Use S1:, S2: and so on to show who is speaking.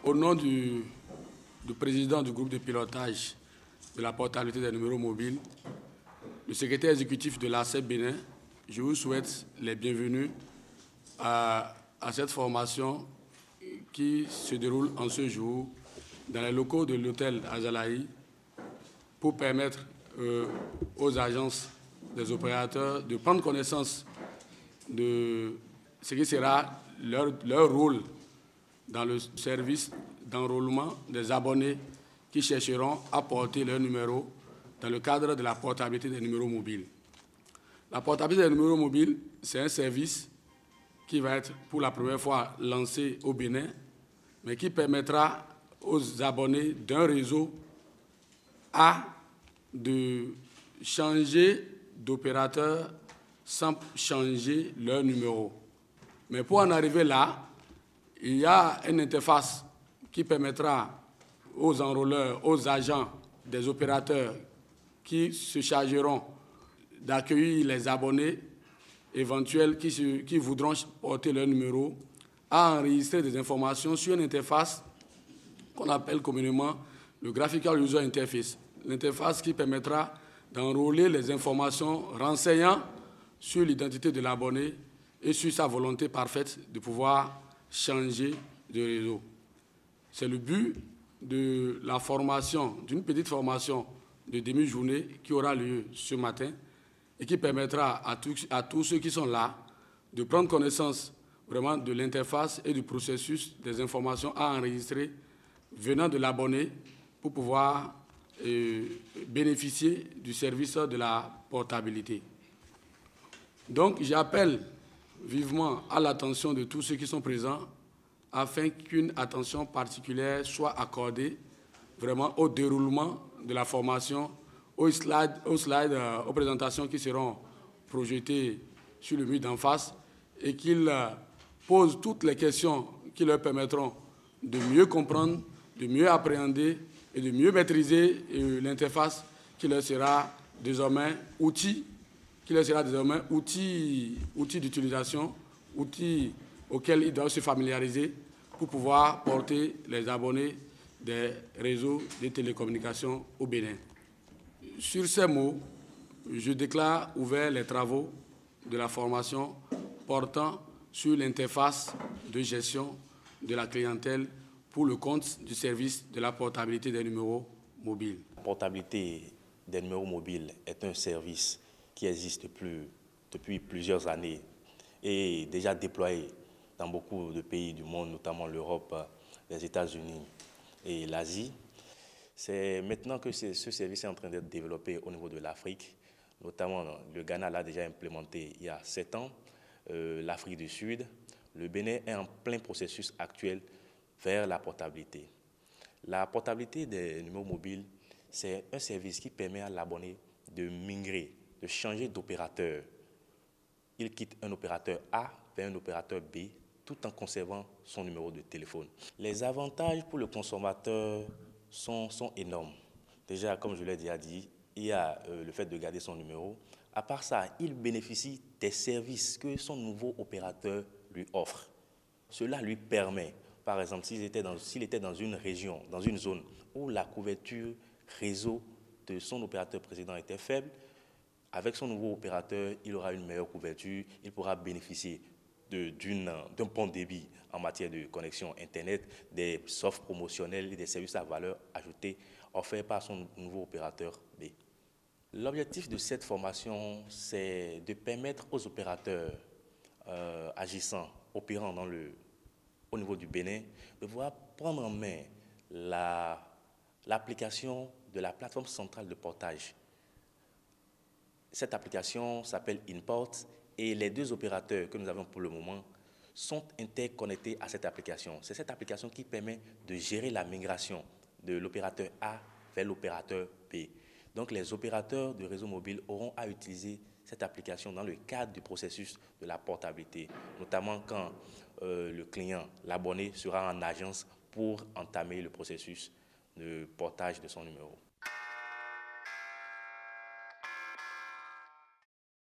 S1: Au nom du président du groupe de pilotage de la portabilité des numéros mobiles, le secrétaire exécutif de l'ACEP Bénin, je vous souhaite les bienvenus à cette formation qui se déroule en ce jour dans les locaux de l'hôtel Azalaï pour permettre aux agences des opérateurs de prendre connaissance de ce qui sera leur rôle dans le service d'enrôlement des abonnés qui chercheront à porter leur numéro dans le cadre de la portabilité des numéros mobiles. La portabilité des numéros mobiles, c'est un service qui va être pour la première fois lancé au Bénin, mais qui permettra aux abonnés d'un réseau de changer d'opérateur sans changer leur numéro. Mais pour en arriver là, il y a une interface qui permettra aux enrôleurs, aux agents des opérateurs qui se chargeront d'accueillir les abonnés éventuels qui voudront porter leur numéro à enregistrer des informations sur une interface qu'on appelle communément le Graphical User Interface. L'interface qui permettra d'enrôler les informations renseignant sur l'identité de l'abonné et sur sa volonté parfaite de pouvoir changer de réseau. C'est le but de la formation, d'une petite formation de demi-journée qui aura lieu ce matin et qui permettra à tous ceux qui sont là de prendre connaissance vraiment de l'interface et du processus des informations à enregistrer venant de l'abonné pour pouvoir bénéficier du service de la portabilité. Donc, j'appelle vivement à l'attention de tous ceux qui sont présents afin qu'une attention particulière soit accordée vraiment au déroulement de la formation, aux présentations qui seront projetées sur le mur d'en face et qu'ils posent toutes les questions qui leur permettront de mieux comprendre, de mieux appréhender et de mieux maîtriser l'interface qui leur sera désormais outil d'utilisation, outil auquel ils doivent se familiariser pour pouvoir porter les abonnés des réseaux de télécommunications au Bénin. Sur ces mots, je déclare ouverts les travaux de la formation portant sur l'interface de gestion de la clientèle pour le compte du service de la portabilité des numéros mobiles.
S2: La portabilité des numéros mobiles est un service qui existe depuis plusieurs années et déjà déployé dans beaucoup de pays du monde, notamment l'Europe, les États-Unis et l'Asie. C'est maintenant que ce service est en train d'être développé au niveau de l'Afrique, notamment le Ghana l'a déjà implémenté il y a 7 ans, l'Afrique du Sud. Le Bénin est en plein processus actuel vers la portabilité. La portabilité des numéros mobiles, c'est un service qui permet à l'abonné de migrer, de changer d'opérateur. Il quitte un opérateur A vers un opérateur B tout en conservant son numéro de téléphone. Les avantages pour le consommateur sont énormes. Déjà, comme je l'ai déjà dit, il y a le fait de garder son numéro. À part ça, il bénéficie des services que son nouveau opérateur lui offre. Cela lui permet, par exemple, s'il était dans une région, dans une zone où la couverture réseau de son opérateur précédent était faible, avec son nouveau opérateur, il aura une meilleure couverture, il pourra bénéficier d'un bon débit en matière de connexion Internet, des offres promotionnelles et des services à valeur ajoutée offerts par son nouveau opérateur B. L'objectif de cette formation, c'est de permettre aux opérateurs agissant, opérant au niveau du Bénin, de pouvoir prendre en main l'application de la plateforme centrale de portage. Cette application s'appelle InPort et les deux opérateurs que nous avons pour le moment sont interconnectés à cette application. C'est cette application qui permet de gérer la migration de l'opérateur A vers l'opérateur B. Donc les opérateurs de réseau mobile auront à utiliser cette application dans le cadre du processus de la portabilité, notamment quand le client, l'abonné, sera en agence pour entamer le processus de portage de son numéro.